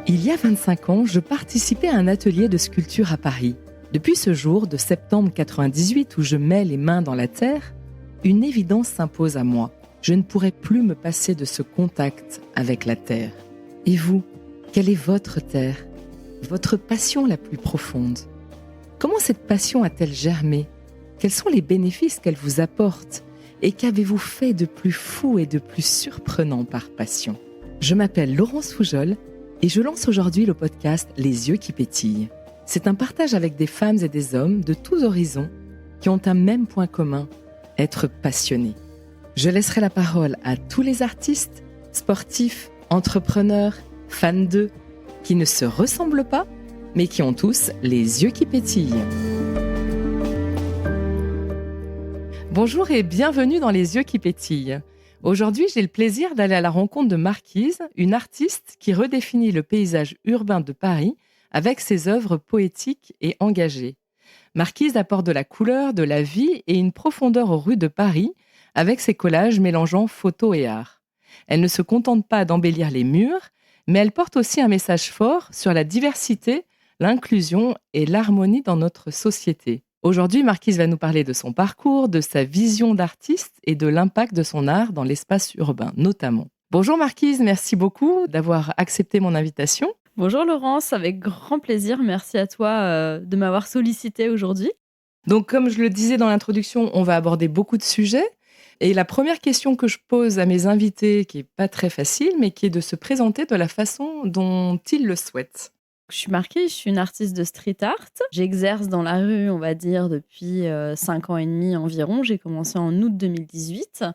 Il y a 25 ans, je participais à un atelier de sculpture à Paris. Depuis ce jour de septembre 98 où je mets les mains dans la terre, une évidence s'impose à moi. Je ne pourrai plus me passer de ce contact avec la terre. Et vous, quelle est votre terre? Votre passion la plus profonde? Comment cette passion a-t-elle germé? Quels sont les bénéfices qu'elle vous apporte? Et qu'avez-vous fait de plus fou et de plus surprenant par passion? Je m'appelle Laurence Foujol et je lance aujourd'hui le podcast Les yeux qui pétillent. C'est un partage avec des femmes et des hommes de tous horizons qui ont un même point commun, être passionnés. Je laisserai la parole à tous les artistes, sportifs, entrepreneurs, fans d'eux, qui ne se ressemblent pas, mais qui ont tous les yeux qui pétillent. Bonjour et bienvenue dans Les yeux qui pétillent. Aujourd'hui, j'ai le plaisir d'aller à la rencontre de Marquise, une artiste qui redéfinit le paysage urbain de Paris avec ses œuvres poétiques et engagées. Marquise apporte de la couleur, de la vie et une profondeur aux rues de Paris avec ses collages mélangeant photo et art. Elle ne se contente pas d'embellir les murs, mais elle porte aussi un message fort sur la diversité, l'inclusion et l'harmonie dans notre société. Aujourd'hui, Marquise va nous parler de son parcours, de sa vision d'artiste et de l'impact de son art dans l'espace urbain, notamment. Bonjour Marquise, merci beaucoup d'avoir accepté mon invitation. Bonjour Laurence, avec grand plaisir. Merci à toi de m'avoir sollicité aujourd'hui. Donc, comme je le disais dans l'introduction, on va aborder beaucoup de sujets. Et la première question que je pose à mes invités, qui n'est pas très facile, mais qui est de se présenter de la façon dont ils le souhaitent. Je suis Marquise, je suis une artiste de street art. J'exerce dans la rue, on va dire, depuis 5 ans et demi environ. J'ai commencé en août 2018.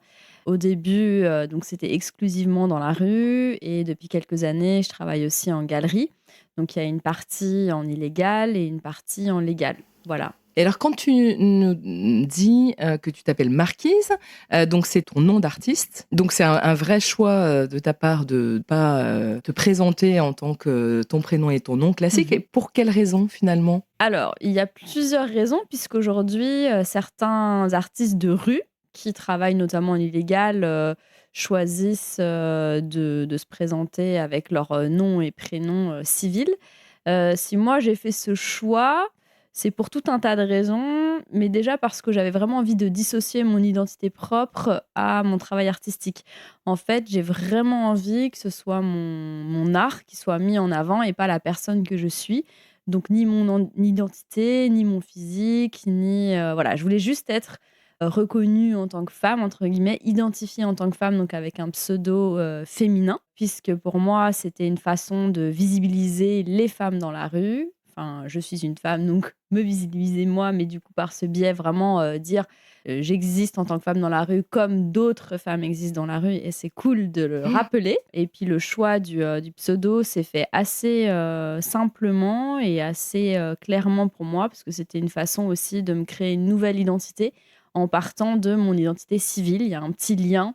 Au début, donc c'était exclusivement dans la rue. Et depuis quelques années, je travaille aussi en galerie. Donc il y a une partie en illégal et une partie en légal. Voilà. Et alors, quand tu nous dis que tu t'appelles Marquise, donc c'est ton nom d'artiste. Donc c'est un vrai choix de ta part de ne pas te présenter en tant que ton prénom et ton nom classique. Et pour quelle raison finalement? Alors, il y a plusieurs raisons, puisqu'aujourd'hui, certains artistes de rue qui travaillent notamment en illégal choisissent de se présenter avec leur nom et prénom civil. Si moi j'ai fait ce choix, c'est pour tout un tas de raisons, mais déjà parce que j'avais vraiment envie de dissocier mon identité propre à mon travail artistique. En fait, j'ai vraiment envie que ce soit mon art qui soit mis en avant et pas la personne que je suis. Donc ni mon identité, ni mon physique, ni voilà, je voulais juste être reconnue en tant que femme, entre guillemets, identifiée en tant que femme, donc avec un pseudo féminin, puisque pour moi, c'était une façon de visibiliser les femmes dans la rue. Enfin, je suis une femme, donc me visibiliser moi, mais du coup, par ce biais, vraiment dire j'existe en tant que femme dans la rue comme d'autres femmes existent dans la rue, et c'est cool de le rappeler. Et puis, le choix du pseudo s'est fait assez simplement et assez clairement pour moi, parce que c'était une façon aussi de me créer une nouvelle identité en partant de mon identité civile. Il y a un petit lien,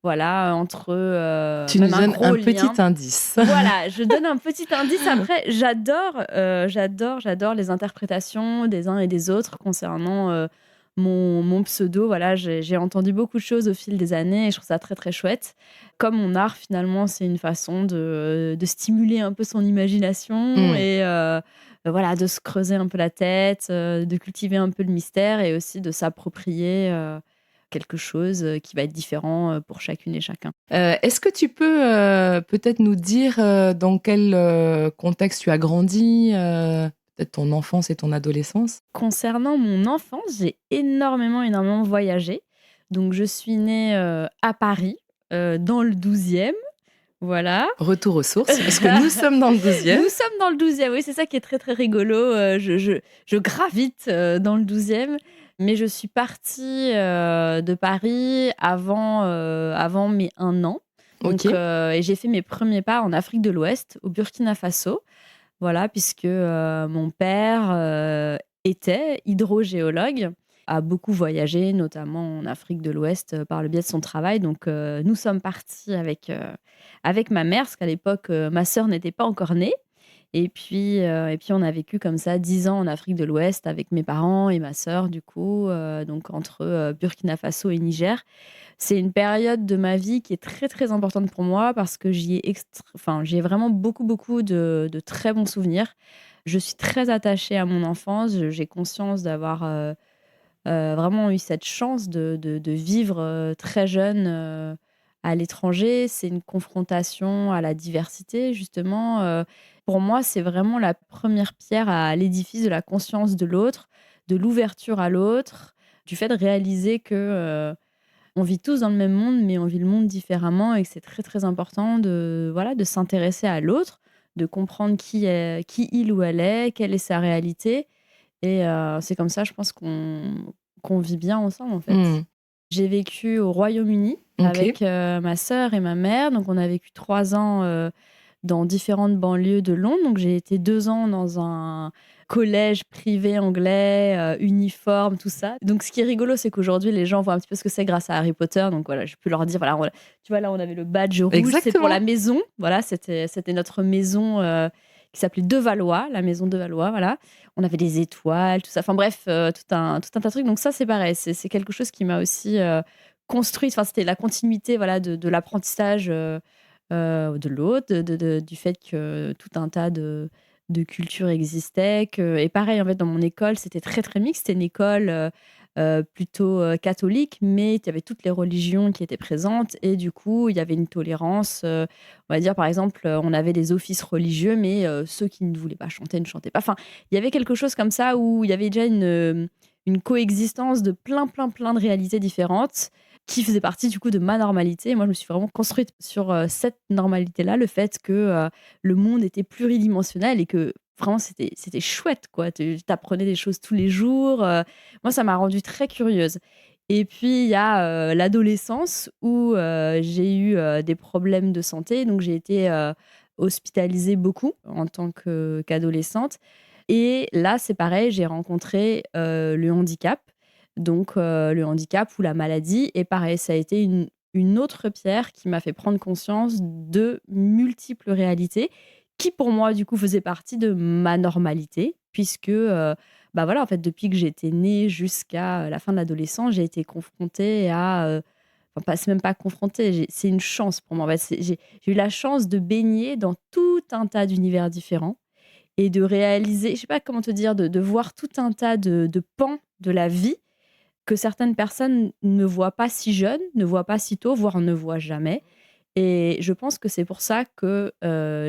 voilà, entre Tu nous donnes un petit indice. Voilà, je donne un petit indice. Après, j'adore les interprétations des uns et des autres concernant mon pseudo. Voilà, j'ai entendu beaucoup de choses au fil des années et je trouve ça très très chouette. Comme mon art, finalement, c'est une façon de stimuler un peu son imagination et voilà, de se creuser un peu la tête, de cultiver un peu le mystère et aussi de s'approprier quelque chose qui va être différent pour chacune et chacun. Est-ce que tu peux peut-être nous dire dans quel contexte tu as grandi, peut-être ton enfance et ton adolescence? Concernant mon enfance, j'ai énormément voyagé. Donc je suis née à Paris, dans le 12e. Voilà. Retour aux sources, parce que nous sommes dans le 12e. Nous sommes dans le 12e, oui, c'est ça qui est très très rigolo. Je gravite dans le 12e, mais je suis partie de Paris avant mes 1 an. Donc, Ok. et j'ai fait mes premiers pas en Afrique de l'Ouest, au Burkina Faso. Voilà, puisque mon père était hydrogéologue, a beaucoup voyagé, notamment en Afrique de l'Ouest, par le biais de son travail. Donc, nous sommes partis avec ma mère, parce qu'à l'époque, ma sœur n'était pas encore née. Et puis on a vécu comme ça 10 ans en Afrique de l'Ouest avec mes parents et ma sœur, du coup, donc entre Burkina Faso et Niger. C'est une période de ma vie qui est très, très importante pour moi parce que j'y ai vraiment beaucoup, beaucoup de très bons souvenirs. Je suis très attachée à mon enfance. J'ai conscience d'avoir vraiment eu cette chance de vivre très jeune à l'étranger. C'est une confrontation à la diversité, justement. Pour moi, c'est vraiment la première pierre à l'édifice de la conscience de l'autre, de l'ouverture à l'autre, du fait de réaliser que on vit tous dans le même monde, mais on vit le monde différemment et que c'est très très important de s'intéresser à l'autre, de comprendre qui il ou elle est, quelle est sa réalité. Et c'est comme ça, je pense qu'on vit bien ensemble, en fait. Hmm. J'ai vécu au Royaume-Uni Ok. avec ma sœur et ma mère. Donc, on a vécu 3 ans dans différentes banlieues de Londres. Donc, j'ai été 2 ans dans un collège privé anglais, uniforme, tout ça. Donc, ce qui est rigolo, c'est qu'aujourd'hui, les gens voient un petit peu ce que c'est grâce à Harry Potter. Donc, voilà, je peux leur dire, voilà, tu vois, là, on avait le badge rouge, c'est pour la Exactement. maison. Voilà, c'était notre maison qui s'appelait De Valois, la maison De Valois, voilà. On avait des étoiles, tout ça. Enfin bref, tout un tas de trucs. Donc ça, c'est pareil. C'est quelque chose qui m'a aussi construite. Enfin, c'était la continuité, voilà, de l'apprentissage de l'autre, du fait que tout un tas de cultures existaient. Et pareil, en fait, dans mon école, c'était très, très mixte. C'était une école plutôt catholique, mais il y avait toutes les religions qui étaient présentes. Et du coup, il y avait une tolérance. On va dire, par exemple, on avait des offices religieux, mais ceux qui ne voulaient pas chanter ne chantaient pas. Enfin, il y avait quelque chose comme ça où il y avait déjà une coexistence de plein, plein, plein de réalités différentes qui faisait partie du coup de ma normalité. Et moi, je me suis vraiment construite sur cette normalité-là, le fait que le monde était pluridimensionnel et que vraiment c'était chouette, quoi. Tu apprenais des choses tous les jours. Moi, ça m'a rendue très curieuse. Et puis, il y a l'adolescence où j'ai eu des problèmes de santé. Donc, j'ai été hospitalisée beaucoup en tant qu'adolescente. Et là, c'est pareil, j'ai rencontré le handicap. Donc, le handicap ou la maladie. Et pareil, ça a été une autre pierre qui m'a fait prendre conscience de multiples réalités qui, pour moi, du coup, faisaient partie de ma normalité. Puisque, bah voilà, en fait, depuis que j'étais née jusqu'à la fin de l'adolescence, j'ai été confrontée à. Enfin, c'est même pas confrontée, c'est une chance pour moi. En fait, j'ai eu la chance de baigner dans tout un tas d'univers différents et de réaliser, je sais pas comment te dire, de voir tout un tas de pans de la vie que certaines personnes ne voient pas si jeunes, ne voient pas si tôt, voire ne voient jamais. Et je pense que c'est pour ça que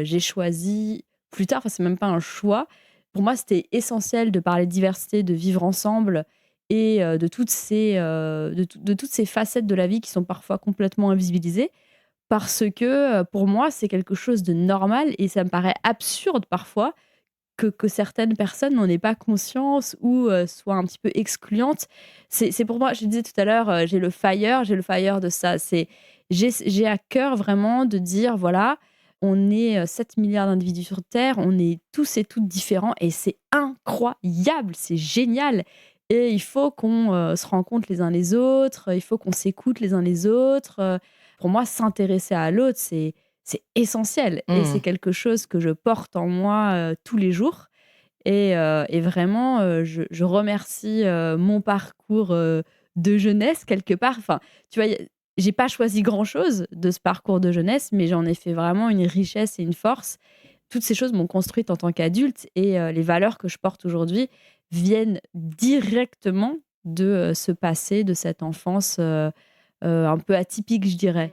j'ai choisi plus tard, enfin c'est même pas un choix, pour moi c'était essentiel de parler de diversité, de vivre ensemble et de toutes ces facettes de la vie qui sont parfois complètement invisibilisées parce que pour moi c'est quelque chose de normal et ça me paraît absurde parfois que certaines personnes n'en aient pas conscience ou soient un petit peu excluantes. C'est pour moi, je disais tout à l'heure, j'ai le fire de ça. J'ai à cœur vraiment de dire, voilà, on est 7 milliards d'individus sur Terre, on est tous et toutes différents et c'est incroyable, c'est génial. Et il faut qu'on se rencontre les uns les autres, il faut qu'on s'écoute les uns les autres. Pour moi, s'intéresser à l'autre, c'est essentiel et c'est Hmm. quelque chose que je porte en moi tous les jours. Et vraiment, je remercie mon parcours de jeunesse quelque part. Enfin, tu vois, j'ai pas choisi grand-chose de ce parcours de jeunesse, mais j'en ai fait vraiment une richesse et une force. Toutes ces choses m'ont construite en tant qu'adulte et les valeurs que je porte aujourd'hui viennent directement de ce passé, de cette enfance un peu atypique, je dirais.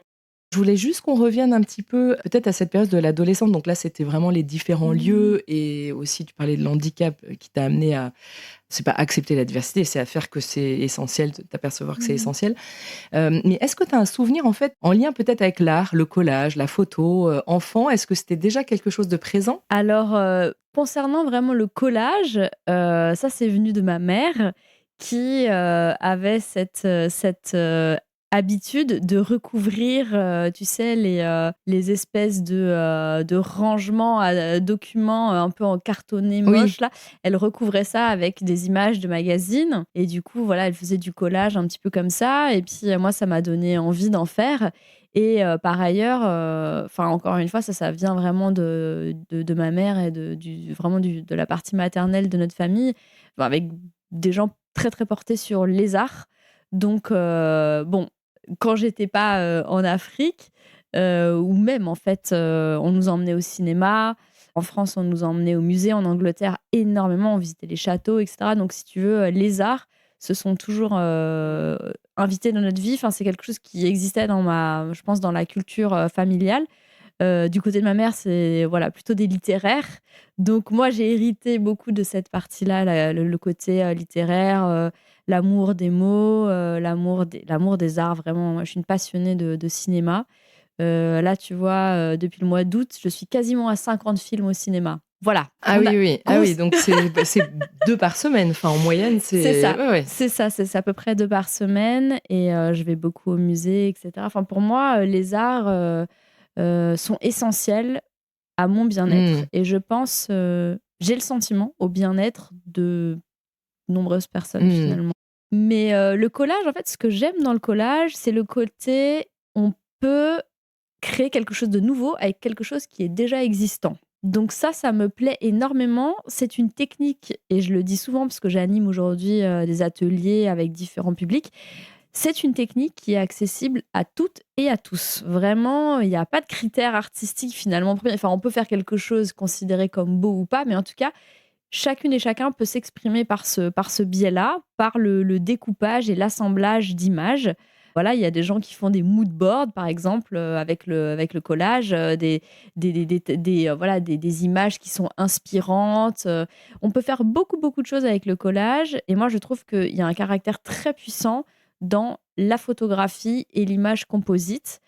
Je voulais juste qu'on revienne un petit peu, peut-être à cette période de l'adolescence. Donc là, c'était vraiment les différents lieux et aussi tu parlais de l'handicap qui t'a amené à, c'est pas accepter la diversité, c'est à faire que c'est essentiel, t'apercevoir que c'est Mmh. essentiel. Mais est-ce que tu as un souvenir en fait en lien peut-être avec l'art, le collage, la photo, enfant? Est-ce que c'était déjà quelque chose de présent? Alors, concernant vraiment le collage, ça c'est venu de ma mère qui, avait cette habitude de recouvrir, tu sais les espèces de rangements à documents, un peu en cartonné Oui. moche là. Elle recouvrait ça avec des images de magazines et du coup voilà, elle faisait du collage un petit peu comme ça et puis, moi ça m'a donné envie d'en faire Et par ailleurs, encore une fois, ça vient vraiment de ma mère et de la partie maternelle de notre famille, avec des gens très, très portés sur les arts. Donc bon, quand j'étais pas, en Afrique, ou même en fait, on nous emmenait au cinéma. En France, on nous emmenait au musée. En Angleterre, énormément, on visitait les châteaux et cetera. Donc si tu veux, les arts se sont toujours, invités dans notre vie. Enfin, c'est quelque chose qui existait je pense dans la culture, familiale. Du côté de ma mère, c'est voilà, plutôt des littéraires. Donc moi, j'ai hérité beaucoup de cette partie-là, le côté littéraire, l'amour des mots, l'amour des arts. Vraiment, moi, je suis une passionnée de cinéma. Là, tu vois, depuis le mois d'août, je suis quasiment à 50 films au cinéma. Voilà. Ah On a oui, oui. Ah oui, grosse... donc c'est 2 par semaine. Enfin, en moyenne, C'est c'est... ça. Ouais, ouais. C'est à peu près 2 par semaine et je vais beaucoup au musée, et cetera. Enfin, pour moi, les arts, sont essentiels à mon bien-être Mmh. et je pense, j'ai le sentiment au bien-être de nombreuses personnes Mmh. finalement. Mais le collage, en fait, ce que j'aime dans le collage, c'est le côté on peut créer quelque chose de nouveau avec quelque chose qui est déjà existant. Donc ça me plaît énormément. C'est une technique, et je le dis souvent parce que j'anime aujourd'hui des ateliers avec différents publics. C'est une technique qui est accessible à toutes et à tous. Vraiment, il n'y a pas de critères artistiques finalement. Enfin, on peut faire quelque chose considéré comme beau ou pas, mais en tout cas, chacune et chacun peut s'exprimer par ce biais-là, par le découpage et l'assemblage d'images. Voilà, il y a des gens qui font des mood boards, par exemple, avec le collage, voilà, des images qui sont inspirantes. On peut faire beaucoup, beaucoup de choses avec le collage. Et moi, je trouve qu'il y a un caractère très puissant dans la photographie et l'image composite.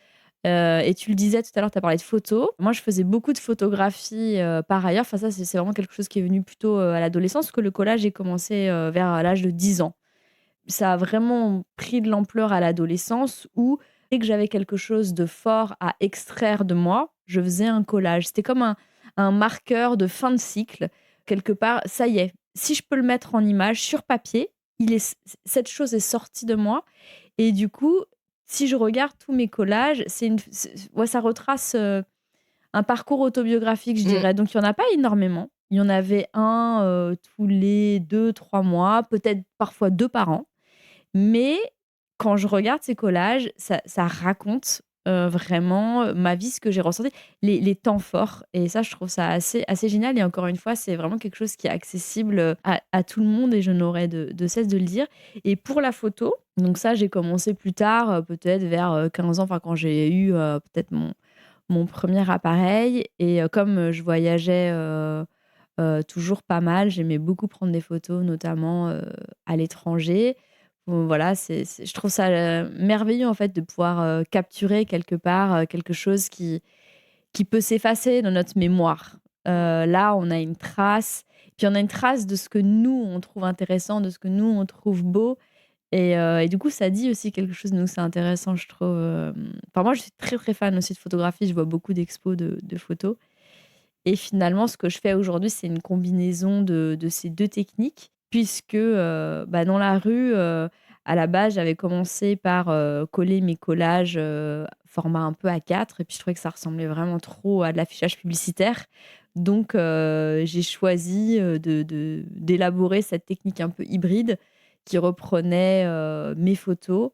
Et tu le disais tout à l'heure, tu as parlé de photos. Moi, je faisais beaucoup de photographies par ailleurs. Enfin, ça, c'est vraiment quelque chose qui est venu plutôt à l'adolescence, parce que le collage, j'ai commencé vers l'âge de 10 ans. Ça a vraiment pris de l'ampleur à l'adolescence où, dès que j'avais quelque chose de fort à extraire de moi, je faisais un collage. C'était comme un marqueur de fin de cycle. Quelque part, ça y est, si je peux le mettre en image sur papier, cette chose est sortie de moi. Et du coup, si je regarde tous mes collages, ouais, ça retrace un parcours autobiographique, je Mmh. dirais. Donc, il n'y en a pas énormément. Il y en avait un tous les 2, 3 mois, peut-être parfois 2 par an. Mais quand je regarde ces collages, ça raconte vraiment ma vie, ce que j'ai ressenti, les temps forts. Et ça, je trouve ça assez génial. Et encore une fois, c'est vraiment quelque chose qui est accessible à tout le monde et je n'aurai de cesse de le dire. Et pour la photo, donc ça, j'ai commencé plus tard, peut-être vers 15 ans, enfin quand j'ai eu peut-être mon premier appareil. Et comme je voyageais toujours pas mal, j'aimais beaucoup prendre des photos, notamment à l'étranger. Bon, voilà, je trouve ça merveilleux en fait de pouvoir capturer quelque part quelque chose qui peut s'effacer dans notre mémoire. Là, on a une trace, puis on a une trace de ce que nous, on trouve intéressant, de ce que nous, on trouve beau. Et du coup, ça dit aussi quelque chose de nous, c'est intéressant, je trouve. Enfin, moi, je suis très, très fan aussi de photographie. Je vois beaucoup d'expos de photos. Et finalement, ce que je fais aujourd'hui, c'est une combinaison de ces deux techniques, puisque dans la rue, à la base, j'avais commencé par coller mes collages format un peu A4, et puis je trouvais que ça ressemblait vraiment trop à de l'affichage publicitaire. Donc, j'ai choisi d'élaborer cette technique un peu hybride qui reprenait mes photos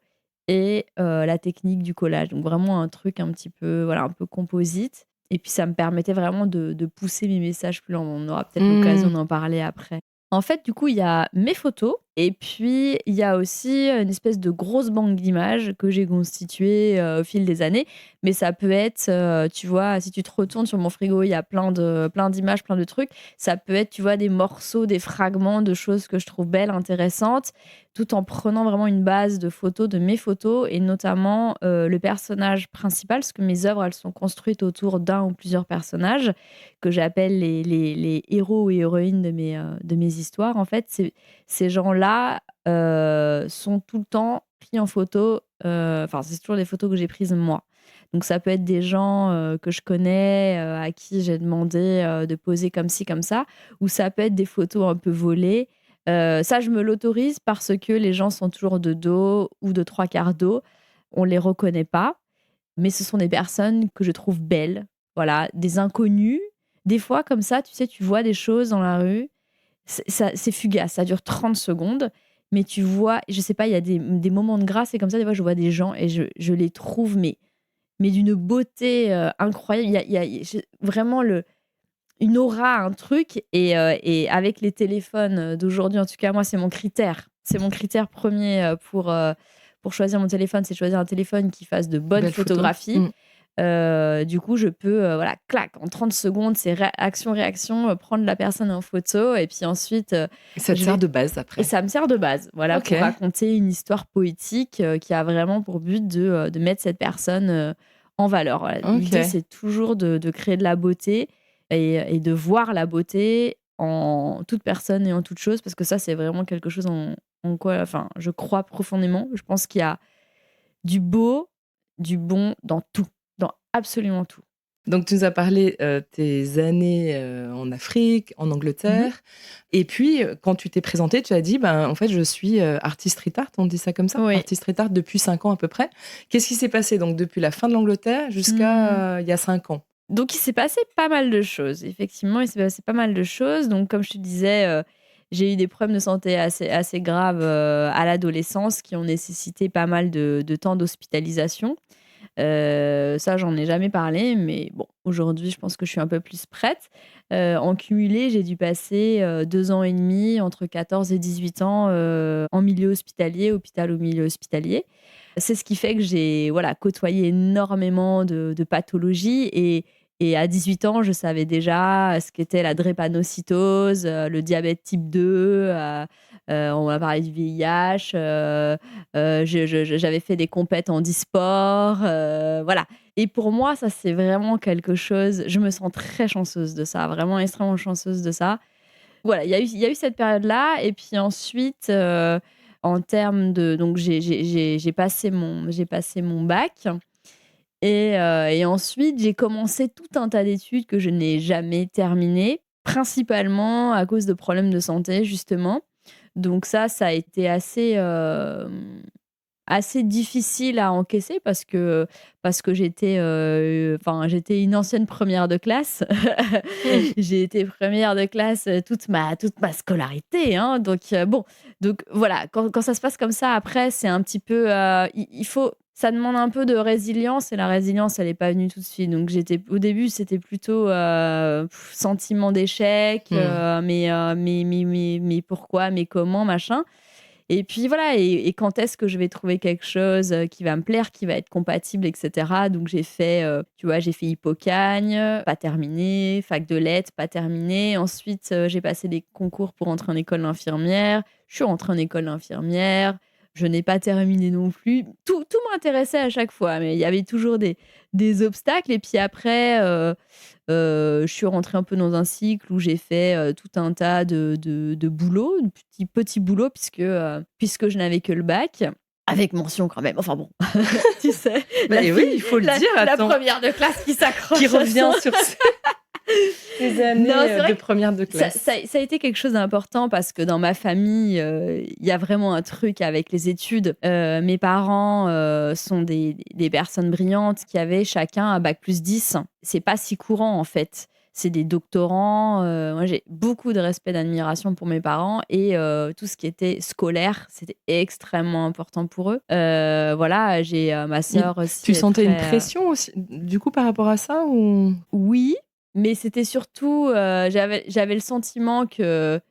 et la technique du collage. Donc, vraiment un truc un petit peu, voilà, un peu composite. Et puis ça me permettait vraiment de pousser mes messages plus loin. On aura peut-être l'occasion Mmh. d'en parler après. En fait, du coup, il y a mes photos et puis il y a aussi une espèce de grosse banque d'images que j'ai constituée au fil des années. Mais ça peut être, tu vois, si tu te retournes sur mon frigo, il y a plein d'images, plein de trucs. Ça peut être, tu vois, des morceaux, des fragments de choses que je trouve belles, intéressantes, tout en prenant vraiment une base de photos, de mes photos, et notamment le personnage principal, parce que mes œuvres, elles sont construites autour d'un ou plusieurs personnages que j'appelle les héros et héroïnes de mes histoires. En fait, ces gens-là sont tout le temps pris en photo. Enfin, c'est toujours des photos que j'ai prises moi. Donc, ça peut être des gens que je connais, à qui j'ai demandé de poser comme ci, comme ça, ou ça peut être des photos un peu volées. Ça, je me l'autorise parce que les gens sont toujours de dos ou de trois quarts dos. On les reconnaît pas. mais ce sont des personnes que je trouve belles, voilà, des inconnus. Des fois, comme ça, tu sais, tu vois des choses dans la rue, c'est fugace, ça dure 30 secondes, mais tu vois, je sais pas, il y a des moments de grâce et comme ça, des fois, je vois des gens et je les trouve, mais d'une beauté incroyable. Vraiment une aura, un truc. Et avec les téléphones d'aujourd'hui, en tout cas, moi, c'est mon critère. C'est mon critère premier pour choisir mon téléphone, c'est choisir un téléphone qui fasse de bonnes Belle photo. photographies. Du coup, je peux, voilà, clac, en 30 secondes, c'est action-réaction, prendre la personne en photo et puis ensuite, Et ça te sert de base après. et ça me sert de base, voilà, Ok. pour raconter une histoire poétique qui a vraiment pour but de mettre cette personne en valeur. Voilà. Ok. L'idée, c'est toujours de créer de la beauté et de voir la beauté en toute personne et en toute chose, parce que ça, c'est vraiment quelque chose en quoi, enfin, je crois profondément. Je pense qu'il y a du beau, du bon dans tout, dans absolument tout. Donc, tu nous as parlé tes années en Afrique, en Angleterre. Et puis, quand tu t'es présentée, tu as dit, en fait, je suis artiste street art, on dit ça comme ça, Oui. artiste street art depuis 5 ans à peu près. Qu'est-ce qui s'est passé donc depuis la fin de l'Angleterre jusqu'à il y a 5 ans? Donc, il s'est passé pas mal de choses. Effectivement, il s'est passé pas mal de choses. Donc, comme je te disais, j'ai eu des problèmes de santé assez graves à l'adolescence qui ont nécessité pas mal de temps d'hospitalisation. Ça, j'en ai jamais parlé, mais bon, aujourd'hui, je pense que je suis un peu plus prête. En cumulé, j'ai dû passer 2 ans et demi, entre 14 et 18 ans, en milieu hospitalier, hôpital au milieu hospitalier. C'est ce qui fait que j'ai côtoyé énormément de pathologies et à 18 ans, je savais déjà ce qu'était la drépanocytose, le diabète type 2, on a parlé du VIH, j'avais fait des compètes en e-sport, voilà. Et pour moi, ça, c'est vraiment quelque chose, je me sens très chanceuse de ça, vraiment extrêmement chanceuse de ça. Voilà, il y a eu cette période-là et puis ensuite, en termes de donc j'ai passé mon bac et ensuite j'ai commencé tout un tas d'études que je n'ai jamais terminées, principalement à cause de problèmes de santé justement. Donc ça a été assez difficile à encaisser parce que j'étais une ancienne première de classe. J'ai été première de classe toute ma scolarité, hein, donc bon, donc voilà, quand ça se passe comme ça, après, c'est un petit peu, il faut ça demande un peu de résilience et la résilience, elle est pas venue tout de suite. Donc au début, c'était plutôt, sentiment d'échec, mais pourquoi? Mais comment? Machin. Et puis voilà, et quand est-ce que je vais trouver quelque chose qui va me plaire, qui va être compatible, etc. Donc j'ai fait, tu vois, j'ai fait Hippocagne, pas terminé, fac de lettres, pas terminé. Ensuite, j'ai passé des concours pour entrer en école d'infirmière. Je suis rentrée en école d'infirmière. Je n'ai pas terminé non plus. Tout m'intéressait à chaque fois, mais il y avait toujours des obstacles. Et puis après, je suis rentrée un peu dans un cycle où j'ai fait tout un tas de boulots, de petits boulots, puisque je n'avais que le bac. Avec mention quand même. Enfin bon, tu sais. Oui, il faut le dire. La première de classe qui s'accroche. Qui revient sur ces années de première de classe. Ça a été quelque chose d'important parce que dans ma famille, il y a vraiment un truc avec les études. Mes parents sont des personnes brillantes qui avaient chacun un bac plus 10. C'est pas si courant en fait. C'est des doctorants. Moi, j'ai beaucoup de respect, d'admiration pour mes parents et tout ce qui était scolaire, c'était extrêmement important pour eux. Voilà, j'ai ma sœur aussi. Tu sentais une pression aussi, du coup, par rapport à ça ou... Oui, mais c'était surtout, j'avais le sentiment que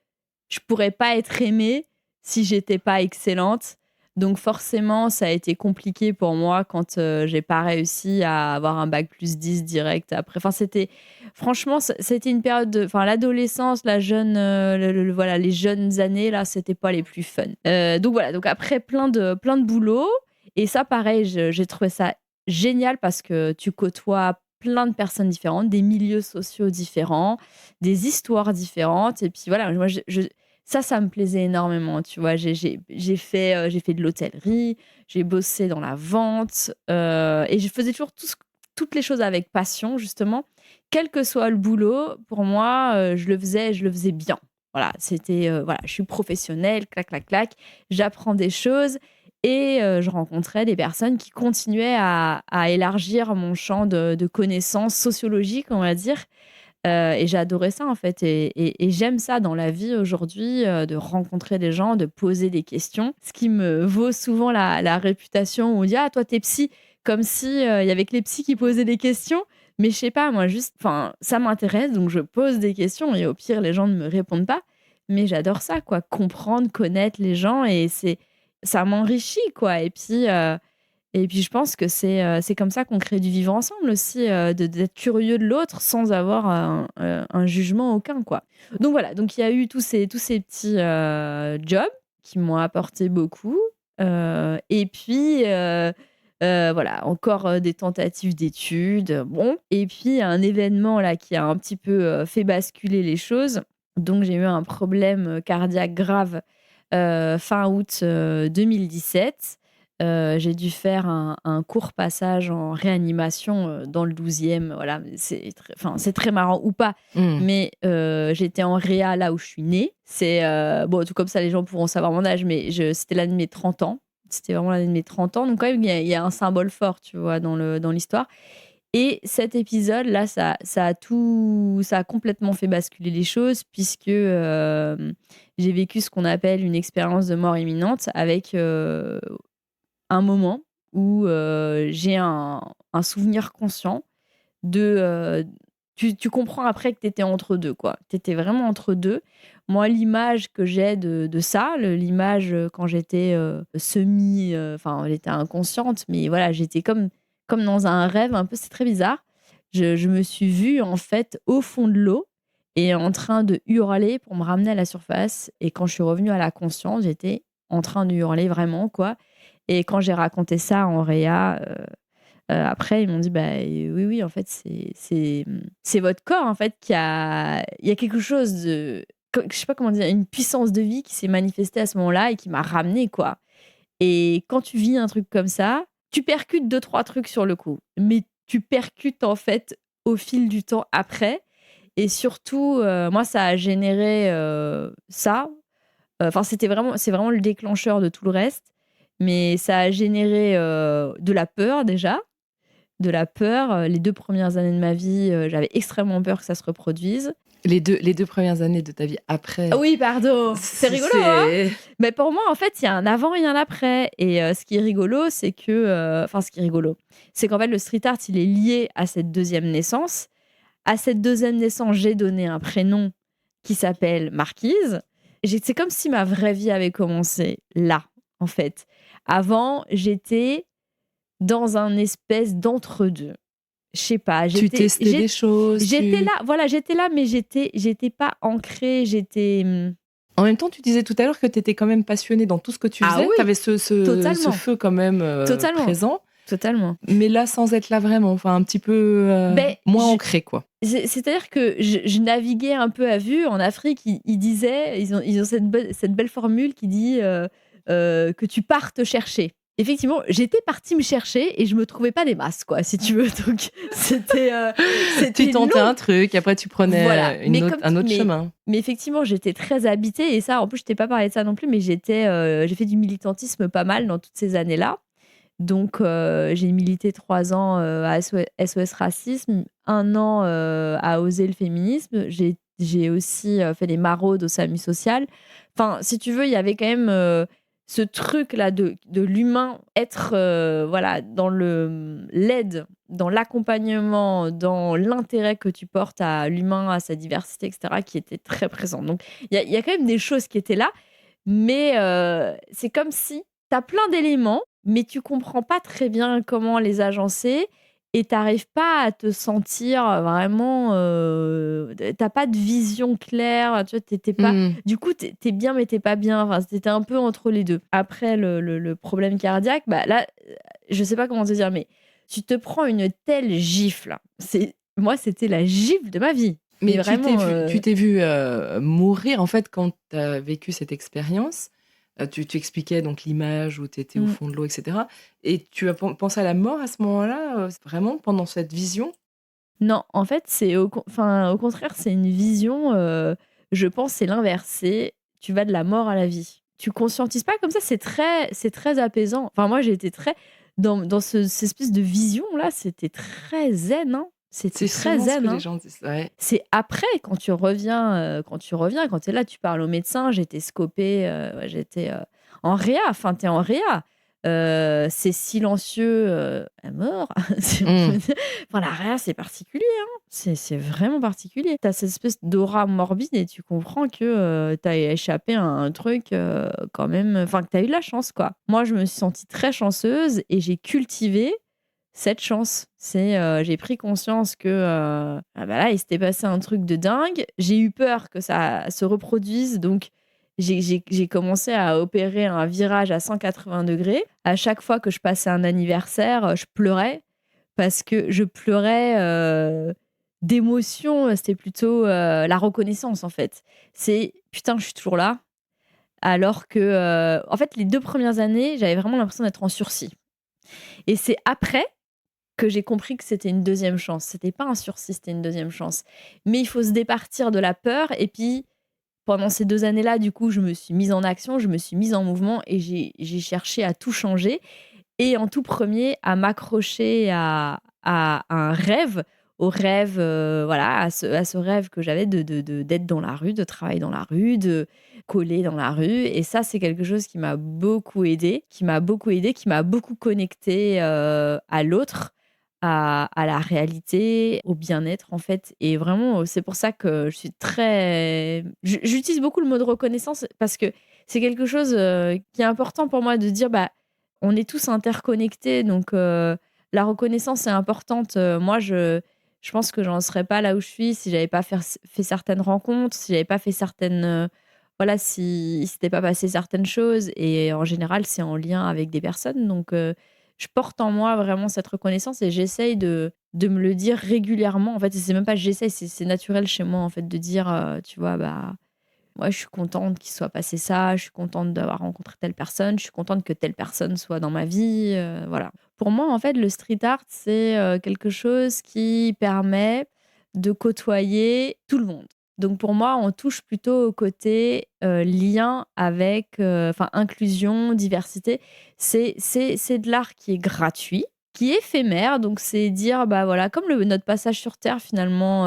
je pourrais pas être aimée si j'étais pas excellente. Donc forcément, ça a été compliqué pour moi quand j'ai pas réussi à avoir un bac plus 10 direct après. Enfin, franchement, c'était une période enfin, l'adolescence, la jeune, voilà, les jeunes années là, c'était pas les plus fun. Donc voilà, donc après plein de boulots et ça, pareil, j'ai trouvé ça génial parce que tu côtoies plein de personnes différentes, des milieux sociaux différents, des histoires différentes. Et puis voilà, moi, ça me plaisait énormément. Tu vois, j'ai fait de l'hôtellerie, j'ai bossé dans la vente et je faisais toujours toutes les choses avec passion, justement. Quel que soit le boulot, pour moi, je le faisais bien. Voilà, c'était, voilà, je suis professionnelle, clac, clac, clac, j'apprends des choses. Et je rencontrais des personnes qui continuaient à élargir mon champ de connaissances sociologiques, on va dire. Et j'ai adoré ça, en fait. Et j'aime ça dans la vie aujourd'hui, de rencontrer des gens, de poser des questions. Ce qui me vaut souvent la réputation où on dit «Ah, toi, t'es psy», comme si il y avait que les psys qui posaient des questions. Mais je sais pas, moi, juste, enfin, ça m'intéresse, donc je pose des questions et au pire, les gens ne me répondent pas. Mais j'adore ça, quoi, comprendre, connaître les gens et ça m'enrichit, quoi. Et puis je pense que c'est comme ça qu'on crée du vivre ensemble aussi, d'être curieux de l'autre sans avoir un jugement aucun, quoi. Donc voilà, donc il y a eu tous ces petits, jobs qui m'ont apporté beaucoup, et puis, voilà, encore, des tentatives d'études, bon et puis un événement là qui a un petit peu, fait basculer les choses. Donc j'ai eu un problème, cardiaque grave, fin août, 2017. J'ai dû faire un court passage en réanimation, dans le 12e, voilà, mais c'est très marrant ou pas, Mmh. mais j'étais en réa là où je suis née. Bon, tout comme ça, les gens pourront savoir mon âge, mais c'était l'année de mes 30 ans. C'était vraiment l'année de mes 30 ans, donc quand même, il y a un symbole fort, tu vois, dans l'histoire et cet épisode-là, ça a complètement fait basculer les choses puisque, j'ai vécu ce qu'on appelle une expérience de mort imminente avec, un moment où, j'ai un souvenir conscient de, tu comprends après que tu étais entre 2 quoi. Tu étais vraiment entre 2. Moi, l'image que j'ai de ça, l'image, quand j'étais, enfin, elle était inconsciente, mais voilà, j'étais comme dans un rêve un peu, c'est très bizarre. Je me suis vue, en fait, au fond de l'eau et en train de hurler pour me ramener à la surface et quand je suis revenue à la conscience, j'étais en train de hurler vraiment, quoi et quand j'ai raconté ça en réa, après, ils m'ont dit: «Bah, oui, oui, en fait, c'est votre corps, en fait, il y a quelque chose de je sais pas comment dire, une puissance de vie qui s'est manifestée à ce moment-là et qui m'a ramenée, quoi» et quand tu vis un truc comme ça, tu percutes deux trois trucs sur le coup, mais tu percutes, en fait, au fil du temps après et surtout, moi, ça a généré, ça. Enfin, c'est vraiment le déclencheur de tout le reste, mais ça a généré, de la peur déjà, de la peur, les 2 premières années de ma vie, j'avais extrêmement peur que ça se reproduise. Les deux premières années de ta vie Ah après, oui, pardon, c'est rigolo, hein? c'est Mais pour moi, en fait, il y a un avant et un après et ce qui est rigolo, c'est que, enfin, ce qui est rigolo, c'est qu'en fait, le street art, il est lié à cette deuxième naissance. À cette deuxième naissance, j'ai donné un prénom qui s'appelle Marquise. C'est comme si ma vraie vie avait commencé là, en fait. Avant, j'étais dans un espèce d'entre-deux. Je sais pas, tu testais des choses, j'étais tu là, voilà, j'étais là, mais j'étais pas ancrée, en même temps, tu disais tout à l'heure que tu étais quand même passionnée dans tout ce que tu ah faisais. Tu oui, avais ce totalement, feu quand même, totalement, présent, totalement. mais là, sans être là vraiment, enfin un petit peu, Ben, moins ancré, quoi. c'est-à-dire que je naviguais un peu à vue. En Afrique, ils disaient, ils ont cette belle formule qui dit que tu partes chercher. Effectivement, j'étais partie me chercher et je me trouvais pas des masses, quoi, si tu veux. Donc, Tu c'était tentais long. un truc, après tu prenais, Voilà. un autre chemin. Mais effectivement, j'étais très habitée et ça, en plus, je t'ai pas parlé de ça non plus, mais j'ai fait du militantisme pas mal dans toutes ces années-là. Donc, j'ai milité 3 ans, à SOS Racisme, 1 an, à Oser le féminisme. J'ai aussi, fait des maraudes au SAMU social. Enfin, si tu veux, il y avait quand même, ce truc-là de l'humain, être, voilà, dans l'aide, dans l'accompagnement, dans l'intérêt que tu portes à l'humain, à sa diversité et cetera, qui était très présent. Donc il y a quand même des choses qui étaient là, mais c'est comme si tu as plein d'éléments, mais tu comprends pas très bien comment les agencer et tu arrives pas à te sentir vraiment, tu pas de vision claire, tu vois? Tu pas Mmh. du coup, tu es bien, mais tu pas bien. Enfin, tu un peu entre les 2. Après le problème cardiaque, bah, là, je sais pas comment te dire, mais tu te prends une telle gifle. Moi, c'était la gifle de ma vie. Mais Mais vraiment, tu t'es vue, mourir en fait quand tu as vécu cette expérience. Tu expliquais donc l'image où tu étais au mmh. fond de l'eau et cetera et tu as pensé à la mort à ce moment-là, vraiment pendant cette vision? Non, en fait, au contraire, c'est une vision, je pense, c'est l'inverse. Tu vas de la mort à la vie. tu conscientises pas comme ça, c'est très apaisant. Enfin, moi, j'ai été très dans cette espèce de vision-là, c'était très zen, hein. C'était C'est très souvent ce que zen, les hein. gens disent, ouais. C'est après, quand tu es là, tu parles au médecin. J'étais scopée, ouais, j'étais en réa, enfin, tu es en réa. C'est silencieux à mort, si on peut Mmh. dire. Enfin, la réa, c'est particulier, hein. C'est vraiment particulier. Tu as cette espèce d'aura morbide et tu comprends que tu as échappé à un truc quand même, enfin, que tu as eu de la chance, quoi. Moi, je me suis sentie très chanceuse et j'ai cultivé cette chance. J'ai pris conscience que ah bah là, il s'était passé un truc de dingue. J'ai eu peur que ça se reproduise, donc j'ai commencé à opérer un virage à 180 degrés. À chaque fois que je passais un anniversaire, je pleurais parce que je pleurais d'émotion. C'était plutôt la reconnaissance, en fait. C'est putain, je suis toujours là. Alors que, en fait, les 2 premières années, j'avais vraiment l'impression d'être en sursis. Et c'est après que j'ai compris que c'était une deuxième chance. C'était pas un sursis, c'était une deuxième chance. Mais il faut se départir de la peur. Et puis, pendant ces 2 années-là, du coup, je me suis mise en action, je me suis mise en mouvement et j'ai cherché à tout changer. Et en tout premier, à m'accrocher à un rêve, au rêve, voilà, à ce rêve que j'avais d'être dans la rue, de travailler dans la rue, de coller dans la rue. Et ça, c'est quelque chose qui m'a beaucoup aidée, qui m'a beaucoup connectée à l'autre, à la réalité, au bien-être, en fait. Et vraiment, c'est pour ça que je suis très... J'utilise beaucoup le mot de reconnaissance parce que c'est quelque chose qui est important pour moi de dire, bah, on est tous interconnectés, donc la reconnaissance est importante. Moi, je pense que j'en serais pas là où je suis si j'avais pas fait certaines rencontres, si j'avais pas fait certaines... voilà, si s'était pas passé certaines choses. Et en général, c'est en lien avec des personnes. Donc, je porte en moi vraiment cette reconnaissance et j'essaye de me le dire régulièrement. En fait, c'est même pas j'essaye, c'est naturel chez moi, en fait, de dire, tu vois, bah, moi, je suis contente qu'il soit passé ça, je suis contente d'avoir rencontré telle personne, je suis contente que telle personne soit dans ma vie, voilà. Pour moi, en fait, le street art, c'est quelque chose qui permet de côtoyer tout le monde. Donc pour moi, on touche plutôt au côté lien avec, enfin, inclusion, diversité. C'est de l'art qui est gratuit, qui est éphémère. Donc c'est dire, bah voilà, comme notre passage sur Terre, finalement,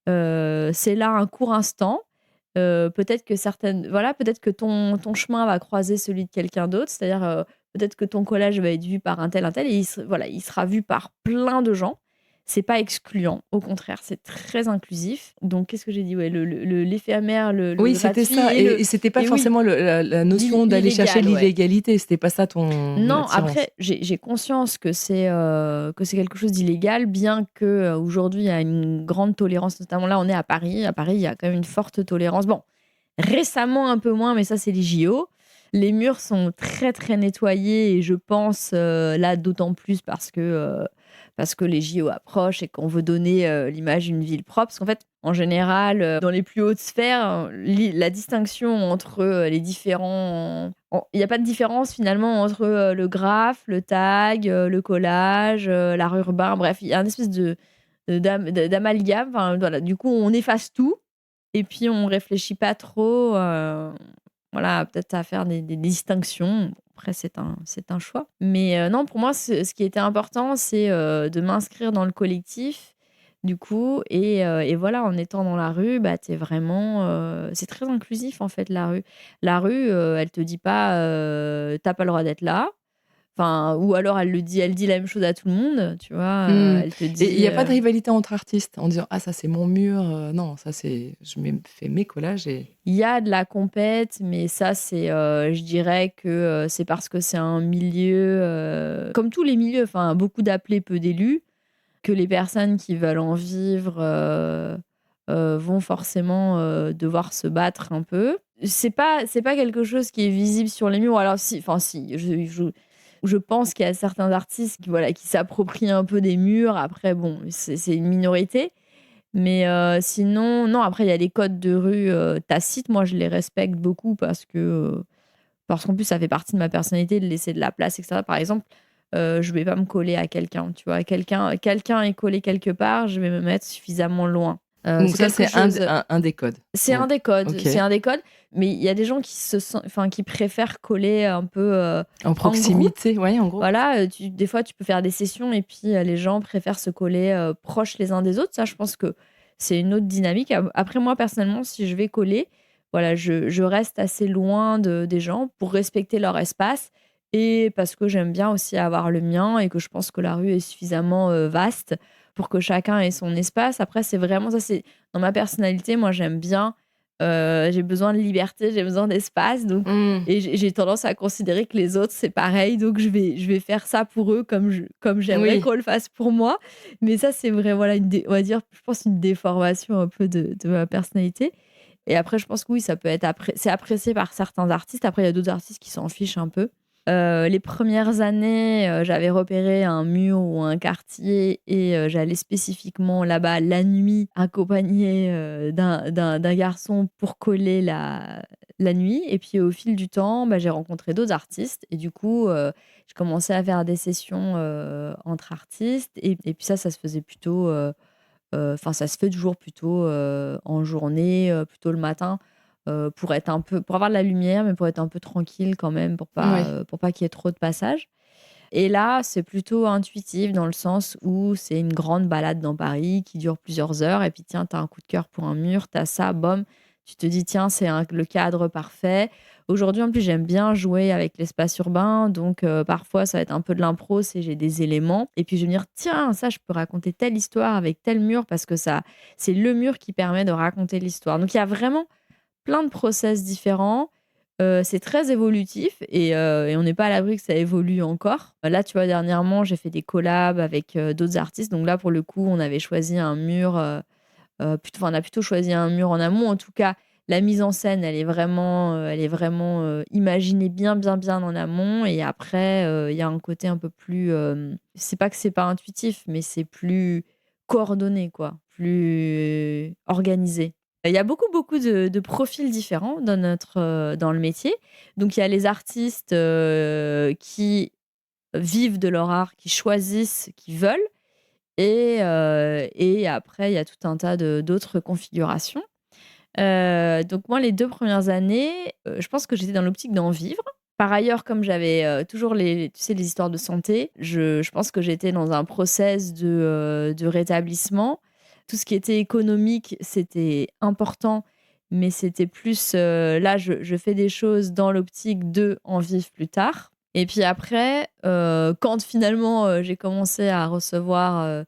c'est là un court instant. Peut-être que peut-être que ton chemin va croiser celui de quelqu'un d'autre. C'est-à-dire, peut-être que ton collage va être vu par un tel et il sera vu par plein de gens. C'est pas excluant, au contraire, c'est très inclusif. Donc qu'est-ce que j'ai dit? Ouais, l'effet amer, le Oui, c'était gratuit ça et c'était pas et oui, forcément la notion d'aller chercher l'illégal, ouais. l'illégalité, c'était pas ça ton Non, attirance? après, j'ai conscience que c'est quelque chose d'illégal, bien que aujourd'hui il y a une grande tolérance, notamment là, on est à Paris. À Paris, il y a quand même une forte tolérance. Bon, récemment un peu moins, mais ça, c'est les JO. Les murs sont très, très nettoyés et je pense, là, d'autant plus parce que les JO approchent et qu'on veut donner l'image d'une ville propre. Parce qu'en fait, en général, dans les plus hautes sphères, la distinction entre les différents... Il n'y a pas de différence finalement entre le graphe, le tag, le collage, l'art urbain. Bref, il y a une espèce d'amalgame. Enfin, voilà. Du coup, on efface tout et puis on réfléchit pas trop. Voilà, peut-être à faire des distinctions. Bon, après, c'est un choix. Mais non, pour moi, ce qui était important, c'est de m'inscrire dans le collectif, du coup. Et voilà, en étant dans la rue, bah, t'es vraiment. C'est très inclusif, en fait, la rue. La rue, elle te dit pas, t'as pas le droit d'être là. Enfin, ou alors elle dit la même chose à tout le monde, tu vois. Mmh. Elle te Et il dit. y a pas de rivalité entre artistes en disant: «Ah ça c'est mon mur, non, ça c'est fais mes collages et» Il y a de la compète, mais ça, je dirais que c'est parce que c'est un milieu, comme tous les milieux, enfin, beaucoup d'appelés, peu d'élus, que les personnes qui veulent en vivre vont forcément devoir se battre un peu. C'est pas quelque chose qui est visible sur les murs. Alors, si, enfin, si, je pense qu'il y a certains artistes qui, voilà, qui s'approprient un peu des murs. Après, bon, c'est une minorité. Mais sinon, non, après, il y a les codes de rue tacites. Moi, je les respecte beaucoup parce qu'en plus, ça fait partie de ma personnalité de laisser de la place, etc. Par exemple, je vais pas me coller à quelqu'un, tu vois. Quelqu'un est collé quelque part, je vais me mettre suffisamment loin. Donc C'est ça, quelque c'est un, chose. un des codes. C'est Ouais. un des codes. Ok. C'est un des codes. Mais il y a des gens qui préfèrent coller un peu En en groupe. proximité, ouais, en gros. Voilà, des fois, tu peux faire des sessions et puis les gens préfèrent se coller proches les uns des autres. Ça, je pense que c'est une autre dynamique. Après, moi, personnellement, si je vais coller, voilà, je reste assez loin des gens pour respecter leur espace et parce que j'aime bien aussi avoir le mien et que je pense que la rue est suffisamment vaste pour que chacun ait son espace. Après, c'est vraiment ça, c'est dans ma personnalité. Moi, j'aime bien, j'ai besoin de liberté, j'ai besoin d'espace. Donc, Mm. et j'ai tendance à considérer que les autres, c'est pareil. Donc, je vais faire ça pour eux comme j'aimerais Oui. qu'on le fasse pour moi. Mais ça, c'est vrai, voilà, on va dire, je pense, une déformation un peu de ma personnalité. Et après, je pense que oui, ça peut être c'est apprécié par certains artistes. Après, il y a d'autres artistes qui s'en fichent un peu. Les premières années, j'avais repéré un mur ou un quartier et j'allais spécifiquement là-bas la nuit, accompagnée d'un garçon pour coller la nuit. Et puis au fil du temps, bah, j'ai rencontré d'autres artistes et du coup, j'ai commencé à faire des sessions entre artistes. Et puis ça se faisait plutôt, enfin ça se fait toujours plutôt en journée, plutôt le matin pour être un peu, pour avoir de la lumière, mais pour être un peu tranquille quand même, Ouais. pour pas qu'il y ait trop de passages. Et là, c'est plutôt intuitif dans le sens où c'est une grande balade dans Paris qui dure plusieurs heures. Et puis, tiens, tu as un coup de cœur pour un mur, tu as ça, bom. Tu te dis, tiens, le cadre parfait. Aujourd'hui, en plus, j'aime bien jouer avec l'espace urbain. Donc, parfois, ça va être un peu de l'impro, j'ai des éléments. Et puis, je vais me dire, tiens, ça, je peux raconter telle histoire avec tel mur parce que ça, c'est le mur qui permet de raconter l'histoire. Donc, il y a vraiment plein de process différents. C'est très évolutif et on n'est pas à l'abri que ça évolue encore. Là, tu vois, dernièrement, j'ai fait des collabs avec d'autres artistes. Donc là, pour le coup, on avait choisi un mur, on a plutôt choisi un mur en amont. En tout cas, la mise en scène, elle est vraiment imaginée bien, bien, bien en amont. Et après, il y a un côté un peu plus. C'est pas que c'est pas intuitif, mais c'est plus coordonné, quoi, plus organisé. Il y a beaucoup, beaucoup de profils différents dans le métier. Donc, il y a les artistes qui vivent de leur art, qui choisissent, qui veulent. Et après, il y a tout un tas d'autres configurations. Donc, moi, les 2 premières années, je pense que j'étais dans l'optique d'en vivre. Par ailleurs, comme j'avais toujours tu sais, les histoires de santé, je pense que j'étais dans un process de rétablissement. Tout ce qui était économique, c'était important, mais c'était plus là, je fais des choses dans l'optique de en vivre plus tard. Et puis après, quand finalement j'ai commencé à recevoir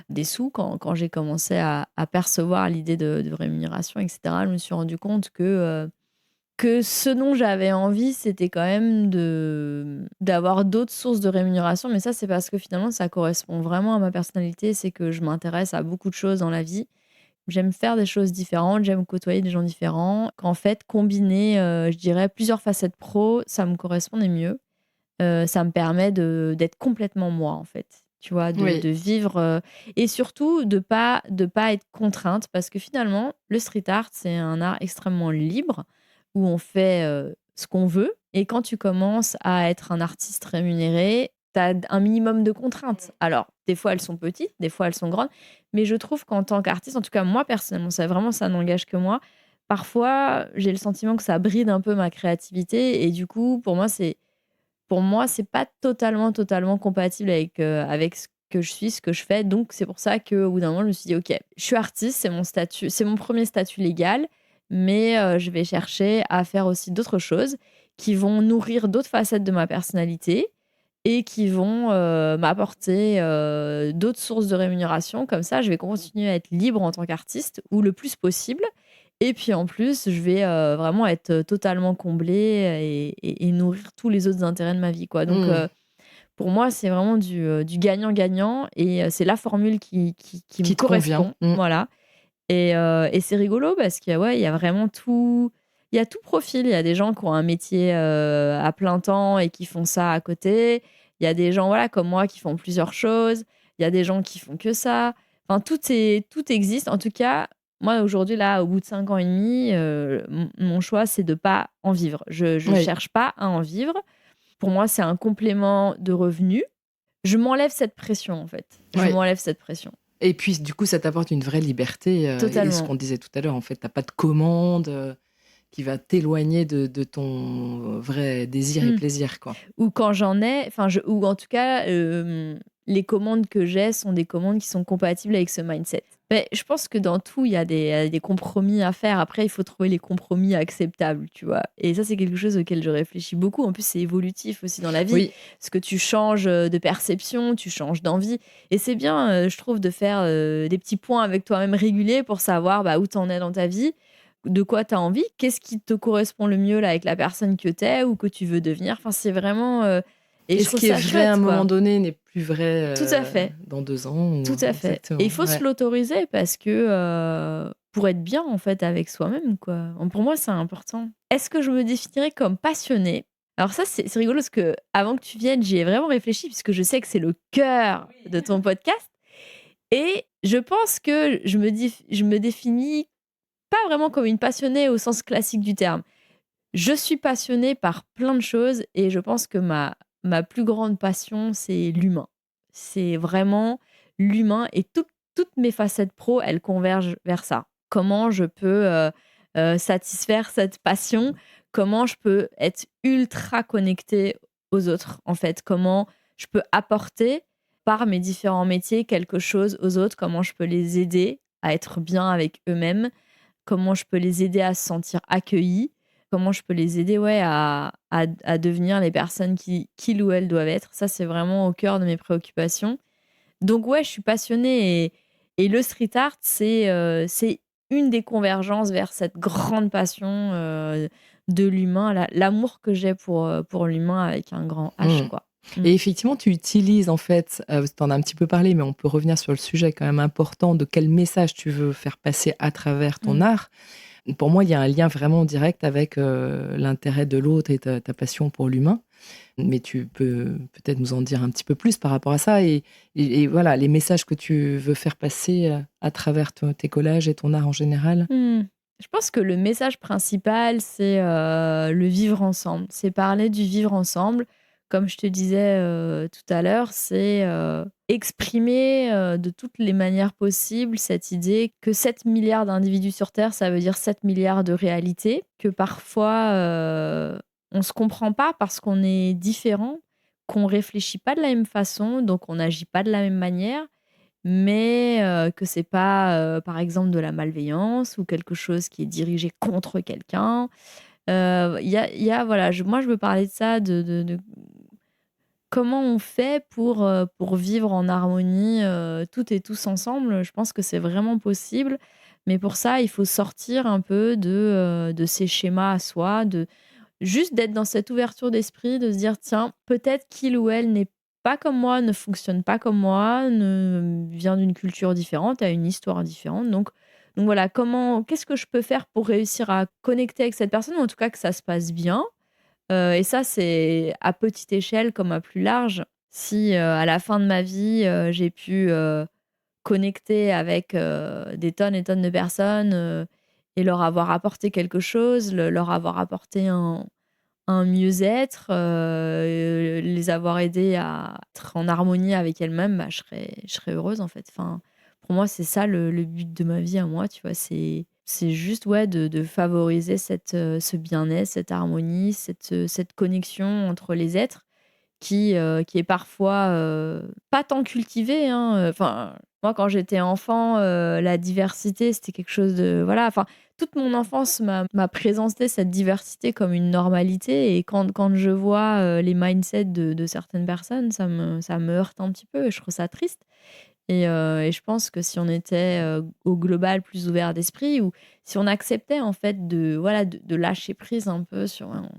des sous, quand j'ai commencé à percevoir l'idée de rémunération, etc., je me suis rendu compte que ce dont j'avais envie, c'était quand même d'avoir d'autres sources de rémunération. Mais ça, c'est parce que finalement, ça correspond vraiment à ma personnalité. C'est que je m'intéresse à beaucoup de choses dans la vie. J'aime faire des choses différentes, j'aime côtoyer des gens différents. Qu'en fait, combiner, je dirais, plusieurs facettes pro, ça me correspondait mieux. Ça me permet d'être complètement moi, en fait. Tu vois, Oui. de vivre et surtout de pas être contrainte parce que finalement, le street art, c'est un art extrêmement libre où on fait ce qu'on veut. Et quand tu commences à être un artiste rémunéré, tu as un minimum de contraintes. Alors, des fois, elles sont petites, des fois, elles sont grandes. Mais je trouve qu'en tant qu'artiste, en tout cas, moi, personnellement, ça n'engage que moi. Parfois, j'ai le sentiment que ça bride un peu ma créativité. Et du coup, pour moi, c'est pas totalement compatible avec ce que je suis, ce que je fais. Donc, c'est pour ça qu'au bout d'un moment, je me suis dit: «OK, je suis artiste, c'est mon statut, c'est mon premier statut légal, mais je vais chercher à faire aussi d'autres choses qui vont nourrir d'autres facettes de ma personnalité et qui vont, m'apporter, d'autres sources de rémunération. Comme ça, je vais continuer à être libre en tant qu'artiste ou le plus possible et puis en plus, je vais, vraiment être totalement comblée et nourrir tous les autres intérêts de ma vie, quoi. Donc, Mm. pour moi, c'est vraiment du gagnant-gagnant et c'est la formule qui me Qui te convient. correspond, Mm. voilà. Et c'est rigolo parce que, ouais, il y a vraiment tout, il y a tout profil. Il y a des gens qui ont un métier, à plein temps et qui font ça à côté. Il y a des gens, voilà, comme moi qui font plusieurs choses. Il y a des gens qui font que ça. Enfin, tout existe. En tout cas, moi, aujourd'hui, là, au bout de 5 ans et demi, mon choix, c'est de pas en vivre. Je Oui. cherche pas à en vivre. Pour moi, c'est un complément de revenus. Je m'enlève cette pression, en fait. Je Oui. m'enlève cette pression. Et puis, du coup, ça t'apporte une vraie liberté. Et ce Totalement. qu'on disait tout à l'heure, en fait, t'as pas de commande qui va t'éloigner de ton vrai désir et Mmh. plaisir, quoi. Ou quand j'en ai, enfin, ou en tout cas, les commandes que j'ai sont des commandes qui sont compatibles avec ce mindset. Mais je pense que dans tout, il y a des compromis à faire. Après, il faut trouver les compromis acceptables, tu vois? Et ça, c'est quelque chose auquel je réfléchis beaucoup. En plus, c'est évolutif aussi dans la vie, Oui, parce que tu changes, de perception, tu changes d'envie et c'est bien, je trouve, de faire, des petits points avec toi-même réguliers pour savoir, bah, où tu en es dans ta vie, de quoi tu as envie, qu'est-ce qui te correspond le mieux là avec la personne que tu es ou que tu veux devenir. Enfin, c'est vraiment, et et je ce trouve qui est ça vrai à un chouette, moment quoi. donné n'est plus vrai, Tout à fait, dans 2 ans tout ou à fait et il exactement, faut se ouais. l'autoriser parce que, pour être bien, en fait, avec soi-même, quoi. Pour moi, c'est important. Est-ce que je me définirais comme passionnée? Alors ça, c'est rigolo parce que avant que tu viennes, j'y ai vraiment réfléchi puisque je sais que c'est le cœur de ton podcast et je pense que je me définis pas vraiment comme une passionnée au sens classique du terme. Je suis passionnée par plein de choses et je pense que ma plus grande passion, c'est l'humain. C'est vraiment l'humain et toutes mes facettes pro, elles convergent vers ça. Comment je peux, satisfaire cette passion? Comment je peux être ultra connectée aux autres, en fait? Comment je peux apporter, par mes différents métiers, quelque chose aux autres? Comment je peux les aider à être bien avec eux-mêmes? Comment je peux les aider à se sentir accueillis? Comment je peux les aider, ouais, à devenir les personnes qu'ils ou elles doivent être? Ça, c'est vraiment au cœur de mes préoccupations. Donc ouais, je suis passionnée et le street art, c'est une des convergences vers cette grande passion, de l'humain, l'amour que j'ai pour l'humain avec un grand H, Mmh. quoi. Mmh. Et effectivement, tu utilises en fait, tu en as un petit peu parlé, mais on peut revenir sur le sujet quand même important de quel message tu veux faire passer à travers ton Mmh. art. Pour moi, il y a un lien vraiment direct avec, l'intérêt de l'autre et ta passion pour l'humain. Mais tu peux peut-être nous en dire un petit peu plus par rapport à ça et voilà, les messages que tu veux faire passer, à travers tes collages et ton art en général? Mmh. Je pense que le message principal, c'est, le vivre ensemble. C'est parler du vivre ensemble. Comme je te disais, tout à l'heure, c'est, exprimer, de toutes les manières possibles cette idée que 7 milliards d'individus sur terre, ça veut dire 7 milliards de réalités, que parfois, on se comprend pas parce qu'on est différent, qu'on réfléchit pas de la même façon, donc on n'agit pas de la même manière mais que c'est pas, par exemple, de la malveillance ou quelque chose qui est dirigé contre quelqu'un. Il y a voilà, moi, je veux parler de ça, de comment on fait pour vivre en harmonie, toutes et tous ensemble. Je pense que c'est vraiment possible, mais pour ça, il faut sortir un peu de ces schémas à soi, de juste d'être dans cette ouverture d'esprit, de se dire: «Tiens, peut-être qu'il ou elle n'est pas comme moi, ne fonctionne pas comme moi, vient d'une culture différente, a une histoire différente». Donc voilà, qu'est-ce que je peux faire pour réussir à connecter avec cette personne ou en tout cas que ça se passe bien? Et ça, c'est à petite échelle comme à plus large. Si, à la fin de ma vie, j'ai pu, connecter avec, des tonnes et tonnes de personnes, et leur avoir apporté quelque chose, leur avoir apporté un mieux-être, les avoir aidées à être en harmonie avec elles-mêmes, bah, je serais heureuse, en fait. Enfin, pour moi, c'est ça le but de ma vie à moi, tu vois? C'est juste, ouais, de favoriser ce bien-être, cette harmonie, cette connexion entre les êtres qui est parfois, pas tant cultivée, hein, enfin, moi, quand j'étais enfant, la diversité, c'était quelque chose de voilà, enfin, toute mon enfance m'a présenté cette diversité comme une normalité et quand je vois, les mindsets de certaines personnes, ça me heurte un petit peu et je trouve ça triste et je pense que si on était, au global plus ouvert d'esprit ou si on acceptait en fait voilà, de lâcher prise un peu sur on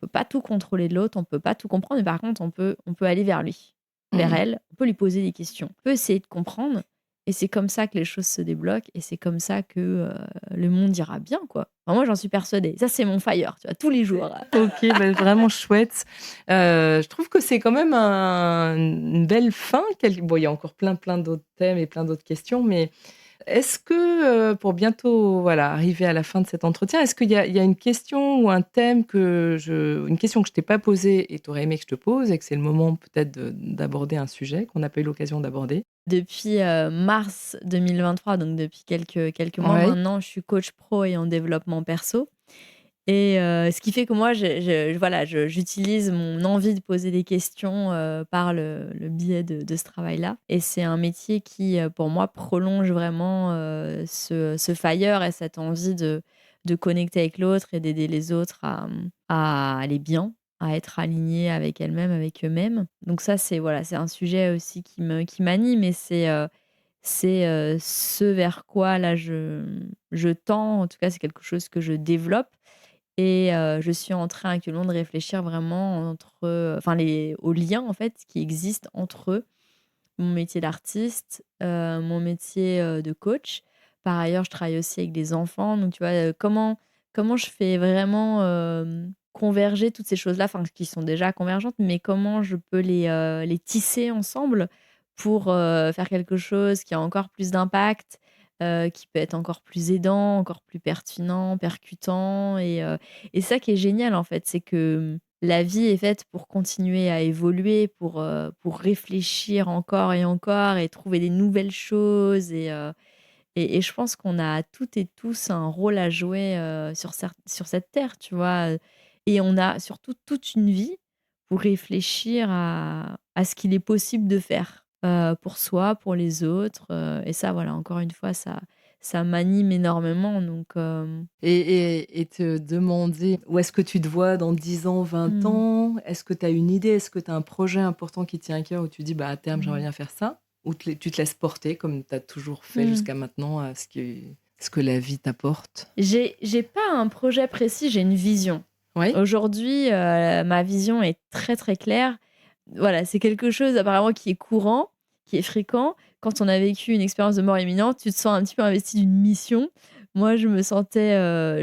peut pas tout contrôler de l'autre, on peut pas tout comprendre, mais par contre, on peut aller vers lui, vers Mmh. elle, on peut lui poser des questions, on peut essayer de comprendre et c'est comme ça que les choses se débloquent et c'est comme ça que, le monde ira bien, quoi. Enfin, moi, j'en suis persuadée. Ça, c'est mon fire, tu vois? Tous les jours. OK, bah, vraiment chouette. Je trouve que c'est quand même une belle fin, bon, il y a encore plein d'autres thèmes et plein d'autres questions, mais Est-ce que, pour bientôt, voilà, arriver à la fin de cet entretien, est-ce qu'il y a une question ou un thème une question que je t'ai pas posée et tu aurais aimé que je te pose et que c'est le moment peut-être d'aborder un sujet qu'on n'a pas eu l'occasion d'aborder? Depuis, mars 2023, donc depuis quelques mois Ouais. maintenant, je suis coach pro et en développement perso. Et ce qui fait que moi, voilà, j'utilise mon envie de poser des questions, par le biais de ce travail-là, et c'est un métier qui, pour moi, prolonge vraiment, ce FIRE et cette envie de connecter avec l'autre et d'aider les autres à aller bien, à être alignés avec elles-mêmes, avec eux-mêmes. Donc ça, c'est voilà, c'est un sujet aussi qui m'anime, et c'est ce vers quoi là je tends. En tout cas, c'est quelque chose que je développe, et je suis en train actuellement de réfléchir vraiment enfin aux liens en fait qui existent entre mon métier d'artiste, mon métier, de coach. Par ailleurs, je travaille aussi avec des enfants, donc tu vois, comment je fais vraiment, converger toutes ces choses-là, enfin qui sont déjà convergentes, mais comment je peux les tisser ensemble pour, faire quelque chose qui a encore plus d'impact, qui peut être encore plus aidant, encore plus pertinent, percutant, et ça qui est génial en fait, c'est que la vie est faite pour continuer à évoluer, pour réfléchir encore et encore et trouver des nouvelles choses, et je pense qu'on a toutes et tous un rôle à jouer, sur cette terre, tu vois? Et on a surtout toute une vie pour réfléchir à ce qu'il est possible de faire, pour soi, pour les autres, et ça, voilà, encore une fois, ça m'anime énormément, donc Et te demander où est-ce que tu te vois dans 10 ans, 20 ans? Est-ce que tu as une idée? Est-ce que tu as un projet important qui tient à cœur où tu dis: «Bah, à terme, j'aimerais mmh, bien faire ça»? Ou tu te laisses porter comme tu as toujours fait mmh. jusqu'à maintenant à ce que la vie t'apporte? J'ai pas un projet précis, j'ai une vision. Oui? Aujourd'hui, ma vision est très, très claire. Voilà, c'est quelque chose apparemment qui est courant, qui est fréquent. Quand on a vécu une expérience de mort imminente, tu te sens un petit peu investi d'une mission. Moi, je me sentais,